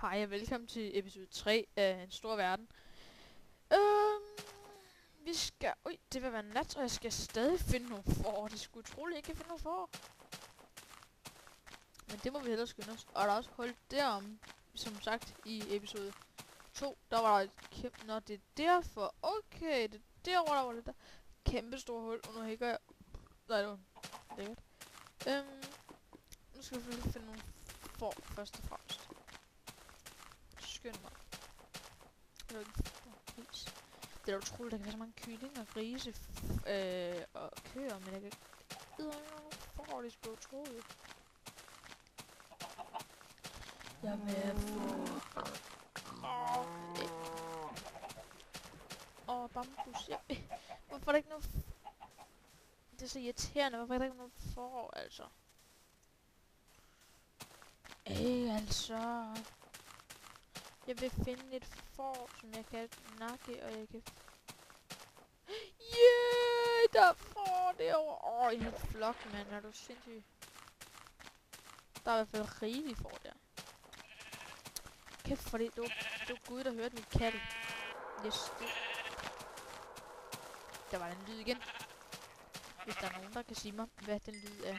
Hej og velkommen til episode 3 af En Stor Verden. Vi skal... det vil være nat, og jeg skal stadig finde nogle får. Det skulle utroligt, ikke kan finde nogle får. Men det må vi hellere skynde os. Og der er også hul derom, som sagt, i episode 2. Der var der et kæmpe... Nå, det er derfor. Okay, det er derovre, der var det der kæmpe store hul. Og nu hækker jeg... Nej, det var lækkert. Nu skal vi selvfølgelig finde nogle får først og fremmest. Skynd mig. Det er jo ikke gris. Det er da utroligt, der kan være så mange kyllinger, grise og køer, men jeg kan ikke får, det sgu utroligt. Jeg vil få... bambus. Hvorfor er der ikke noget... Det er så irriterende, hvorfor er der ikke noget får, altså? Altså... Jeg vil finde et får, som jeg kan nakke, og jeg kan... Yeah! Der er får derovre. En hel flok, mand. Er du sindssyg? Der er i hvert fald rigeligt får der. Kæft for det. Det var Gud, der hørte mit katte. Yes. Der var den lyd igen. Hvis der er nogen, der kan sige mig, hvad den lyd er.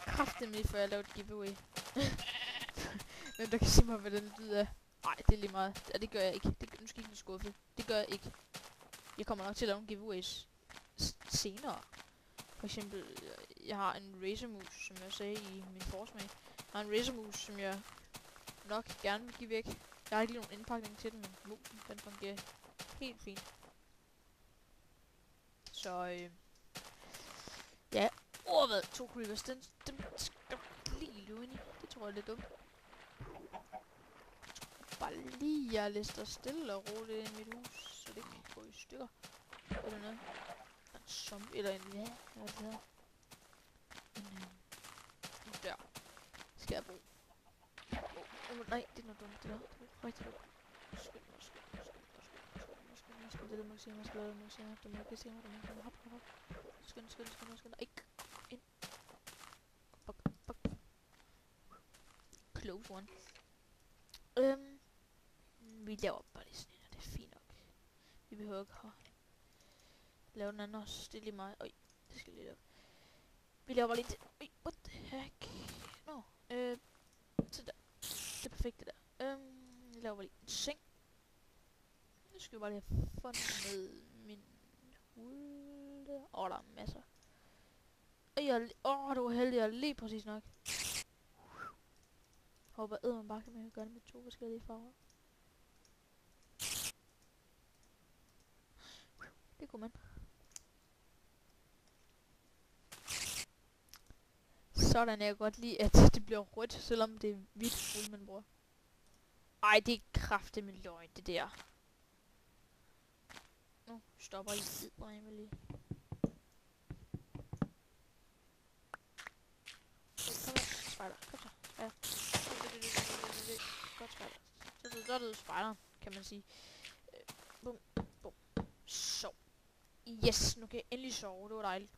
Kraftedeme før jeg lavede et giveaway. Hvem der kan sige mig, hvad den lyd er. Nej, det er lige meget. Ja, det gør jeg ikke. Nu skal I ikke skuffe. Det gør jeg ikke. Jeg kommer nok til at lave nogle giveaways senere. For eksempel, jeg har en Razormus, som jeg sagde i min forsmag. Jeg har en Razormus, som jeg nok gerne vil give væk. Jeg har ikke lige nogen indpakning til den, men musen, den fungerer helt fint. Så, ja. Hvad? 2 creepers. Den skal lige løbe ind i. Det tror jeg er lidt dumt. Bare lige jeg lister stille og roligt ind i mit hus, så det ikke kan gå i stykker. Eller noget. En zombie, eller en hvad det hedder. Der. Skal jeg bruge. Nej, det er noget dumt, det der. Det er rigtig dumt. Skynd. Det må ikke se mig, det må ikke se mig. Det må ikke se mig, hop. Skynd. Ikke. Ind. Buk. Close one. Vi laver bare lige sådan en, og det er fint nok. Vi behøver ikke at lave den anden også. Det er lige meget. Det skal lige op. Vi laver bare lige det. What the heck? Nå, så der. Det er perfekt det der. Vi laver bare lige en seng. Nu skal vi bare lige have fundet min hul der. Der er masser. Det var heldig, jeg lige præcis nok. Håber man bare kan gøre det med 2 forskellige farver. Det kunne man. Sådan, jeg kan godt lide, at det bliver rødt, selvom det er hvidt uld, man bruger. Ej, det er kraftedeme løgn, det der. Nu stopper I sidder lige. Kom her, spider. Kom så, spider. Godt spider. Så er det spider, kan man sige. Bum. Så. Yes, nu kan jeg endelig sove. Det var dejligt.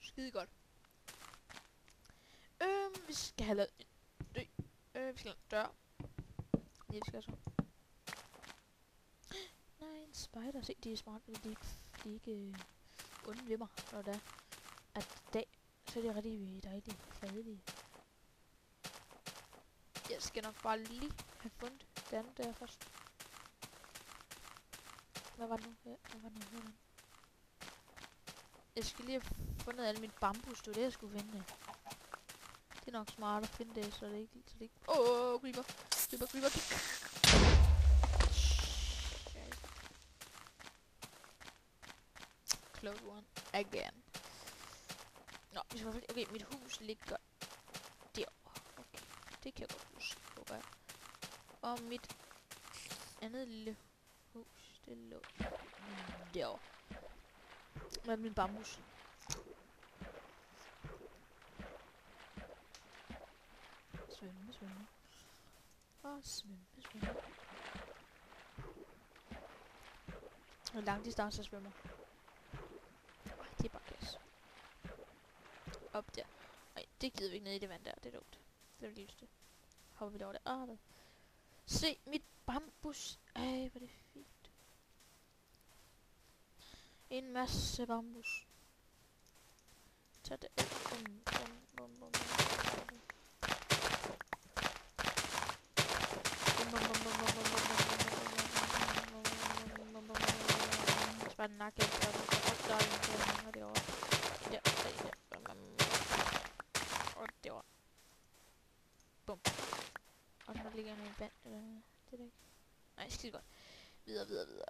Skide godt. Vi skal have lavet vi skal have en dør. Ja, vi skal så. Nej, en spider. Se, de er smart, fordi de er ikke onde ved mig, når det er at dag. Så er det rigtig dejligt fredelige. Jeg skal nok bare lige have fundet det andet der først. Hvad var det nu? Hvad var det nu? Jeg skal lige have fundet alle mine bambus. Det var det, jeg skulle finde. Det er nok smart at finde det, så det ikke... Creeper. Close one. Again. Nå, vi skal okay, mit hus ligger derovre. Okay, det kan jeg godt huske. Okay. Og mit andet lille hus, det lå derovre. Med min bambus. Svømme. Svømme. Og langdistance svømmer. Det er bare gas. op der. Nej, det gider vi ikke ned i det vand der. Det er dumt. Det er ikke lyst til. Hopper vi derovre der. Der. Se mit bambus. Ej, hvor er det fint. En masse bambus. Tag det. Bare den nakke. Der er en der hænger derovre. Og derovre. Bum. Og der ligger en vand. Det er det ikke. Nej, skide godt. Videre.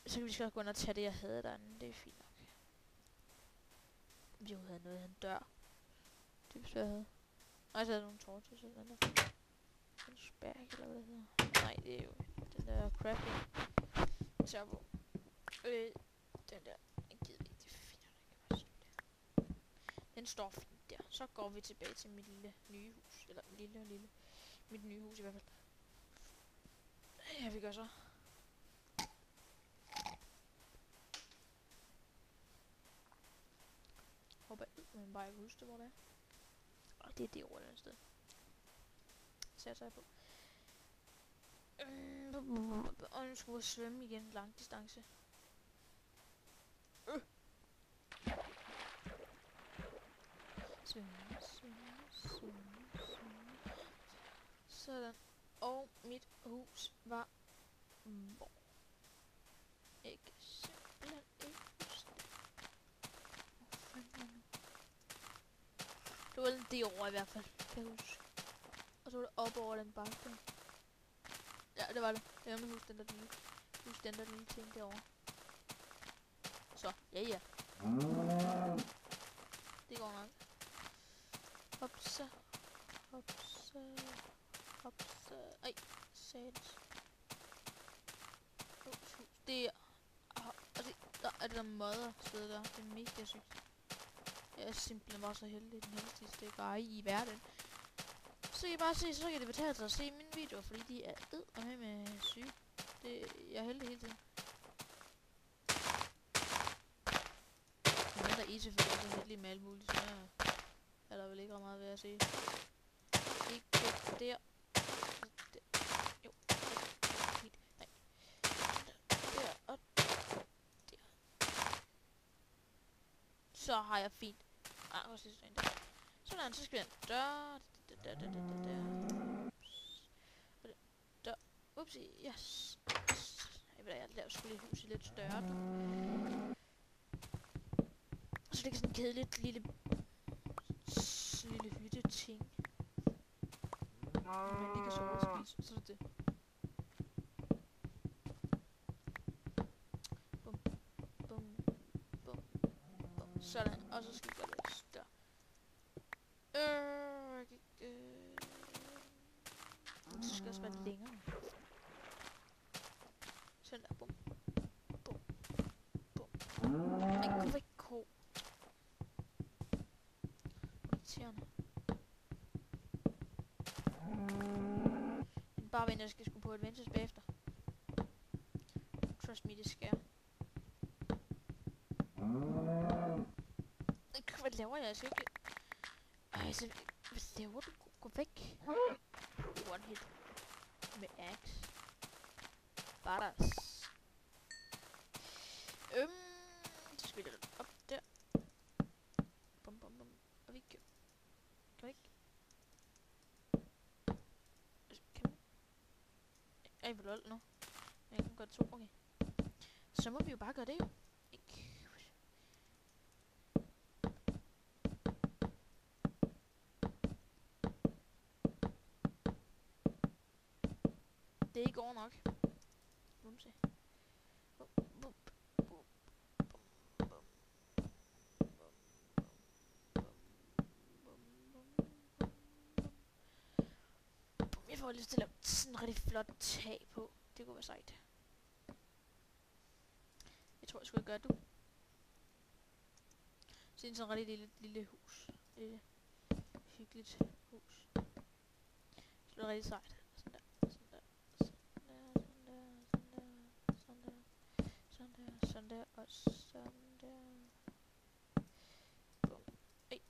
Så kan vi skal gå ind og tage det, jeg havde derinde. Det er fint nok. Vi havde noget af en dør. Det er jeg havde. Og så havde nogle torches eller noget. En spærk eller hvad det hedder. Nej, det er jo den der crafting turbo. Den der. Den gider vi ikke. Det er fint. Den kan bare stå der. Den står fint der. Så går vi tilbage til mit lille nye hus. Eller lille. Mit nye hus i hvert fald. Ja, vi gør så. Hopper ud, men bare ikke huske det, hvor det er. Og det er det over et sted. Sætter jeg på. Og nu skal vi svømme igen lang distance. Svømme. Sådan. Og mit hus var hvor? Ikke simpelthen ikke huske det. Hvor fanden var nu? Det var det over i hvert fald, kan jeg huske. Og så var det op over den bakke. Ja, det var det. Jeg kan huske den der lille ting derovre. Så, ja. Det går nok. Hopsa. Ej, satans. Det er... Og der er det der mother sted der. Det er mega sygt. Jeg er simpelthen bare så heldig den heldigste guy i verden. Så kan I bare se, så kan det betale sig at se mine videoer, fordi de er med syge. Jeg er heldig hele tiden. Men der er I selvfølgelig også heldig med alt muligt, så er der vel ikke ret meget ved at se. Ikke der. Jo. Nej. Der og der. Så har jeg fint. Hvor sidder der en der. Sådan, så skal vi have en dør. Der. Upsi, yes. Jeg laver sgu lige huset lidt større nu. Så det er sådan en kedeligt lille hytte-ting. Man lige kan sove og spise, så er det. Bum. Sådan, og så skal vi gøre det større. Så skal det også være længere. Sådan der, bum. Men kunne ikke ko. Irriterende. Bare vent, jeg skal sgu på adventures bagefter. Trust me, det skal jeg. Hvad laver jeg? Jeg skal ikke... Ej, så... Hvad laver du? Gå væk. One hit. Med axe. Badass. Så spiller du op der. Bum. Og vi kan vi ikke? Kan vi? Ej, hvor lol nu. Jeg kan godt to, okay. Så må vi jo bare gøre det jo. Ikke. Det går nok. Bumse. Jeg får lyst til at lave sådan en rigtig flot tag på. Det kunne være sejt. Jeg tror, jeg skulle gøre du. Sådan en rigtig lille hus. Lille hyggeligt hus. Det er rigtig sejt. Sådan der og sådan der. Bum. Ej.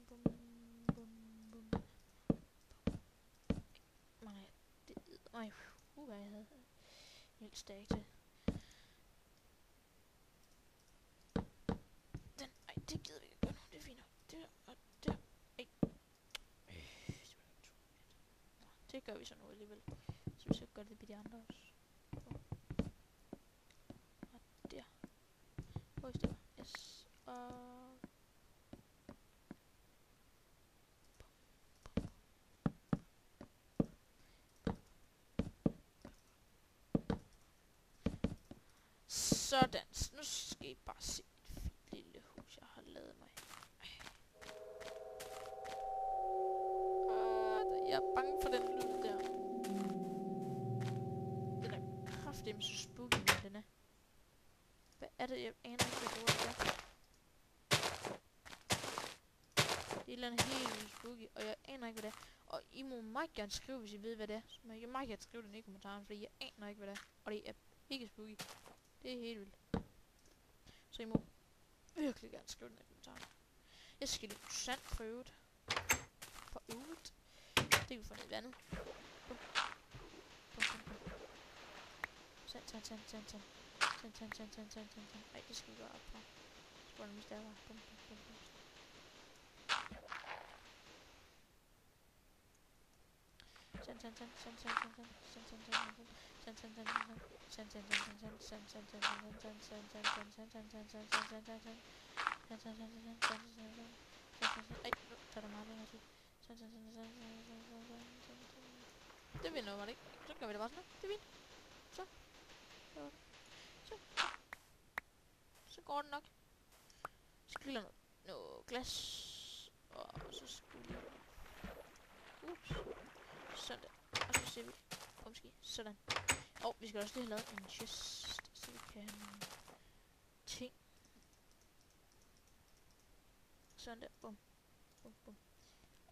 bum, bum. Nej, det nej, hvad jeg havde helt stærk til. Den, ej, det gider vi ikke gøre nu, det er fint. Der og der, ej. Det gør vi så nu alligevel. Så vi skal gøre det ved de andre også. Og der. Hvor det var. Yes. Og sådan. Nu skal I bare se et fint lille hus, jeg har lavet mig. Jeg er bange for den lyd der. Den er kraftedeme så spooky, men den er. Hvad er det? Jeg aner ikke, hvad det er. Det er et eller andet helt vildt spooky, og jeg aner ikke, hvad det er. Og I må meget gerne skrive, hvis I ved, hvad det er. Så må I meget gerne skrive det i kommentaren, fordi jeg aner ikke, hvad det er. Og det er ikke spooky. Det er helt vildt. Så I må virkelig gerne skrive det i kommentaren. Jeg skal lige sand for øvrigt. For øvrigt. Det kan vi få ned i vandet. Bum. Bum, bum, bum. Sand. Ej, det skal vi gøre op for. Så hvis der var. Bum, bum, bum, bum. Ej, nu tager det meget længere tid. Det vinder var det ikke. Så gør vi det bare sådan. Det er fint. Så går det nok. Så skylder noget glas. Og så skulle vi... Ups. Sådan der. Og så ser vi. Måske. Sådan. Og vi skal også lige have lavet en chest. Så vi kan... ting. Sådan der. Bum. Bum, bum.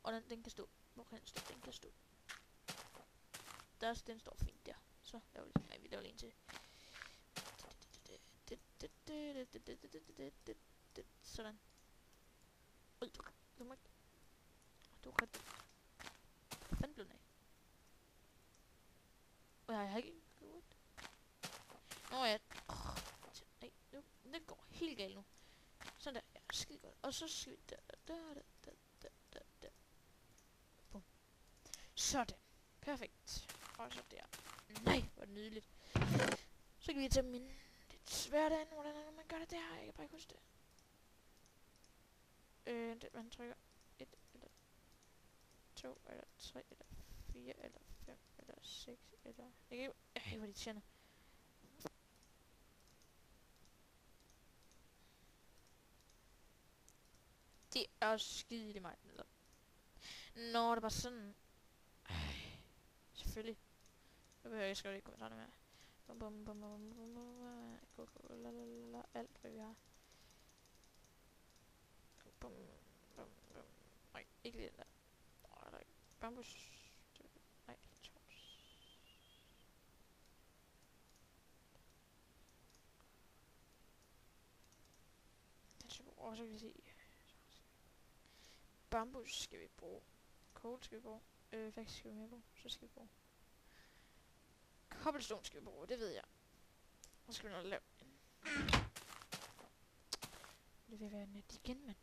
Og den kan stå. Hvor kan den stå? Den kan stå. Den står fint der. Så laver vi lige. Nej, vi laver lige en til. Sådan. Ui, du må ikke. Du kan... Hvad fanden blev den af? Jeg har ikke... Nå ja. Nej, nu. Den går helt galt nu. Sådan der. Ja, skide godt. Og så skal vi... Der. Bum. Sådan. Perfekt. Og så der. Nej, hvor nydeligt. Så kan vi tage min... lidt svært an. Hvordan er det, man gør det der? Jeg kan bare ikke huske det. Det man trykker 1 eller 2 eller 3 eller 4 eller 5 eller 6 eller... Jeg kan ikke... Ej, hvor de tjener. Det er også skide i mig. Eller... Nå, det er bare sådan... Selvfølgelig. Nu behøver jeg ikke skrive det i kommentarerne mere. Alt hvad vi har. Nej, ikke det der. Der er ikke bambus. Nej, tors. Så kan vi se. Bambus skal vi bruge. Kål skal vi bruge. Faktisk skal vi mere bruge. Så skal vi bruge. Cobblestone skal vi bruge, det ved jeg. Så skal vi nok lave en... Det vil være net igen, men...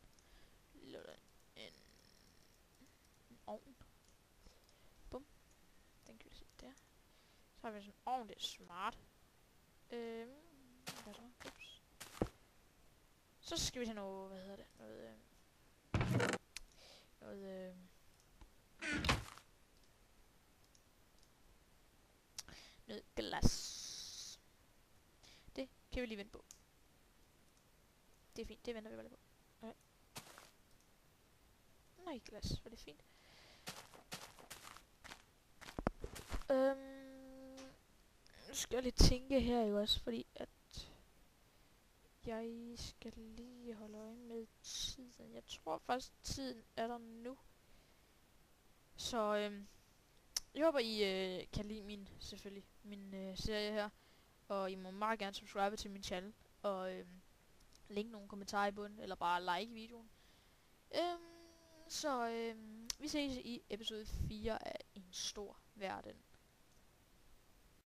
Lave en ovn. Bum. Den kan vi se der. Så har vi sådan en ovn, det er smart. Hvad så? Ups. Så skal vi have noget, hvad hedder det? Noget glas. Det kan vi lige vente på. Det er fint, det venter vi bare på. Okay. Nej, glas, for det er fint. Nu skal jeg lige tænke her jo også, fordi at jeg skal lige holde øje med tiden. Jeg tror faktisk, tiden er der nu. Så jeg håber, I kan lide min serie her. Og I må meget gerne subscribe til min channel. Og lægge nogle kommentarer i bunden, eller bare like videoen. Så vi ses i episode 4 af En Stor Verden.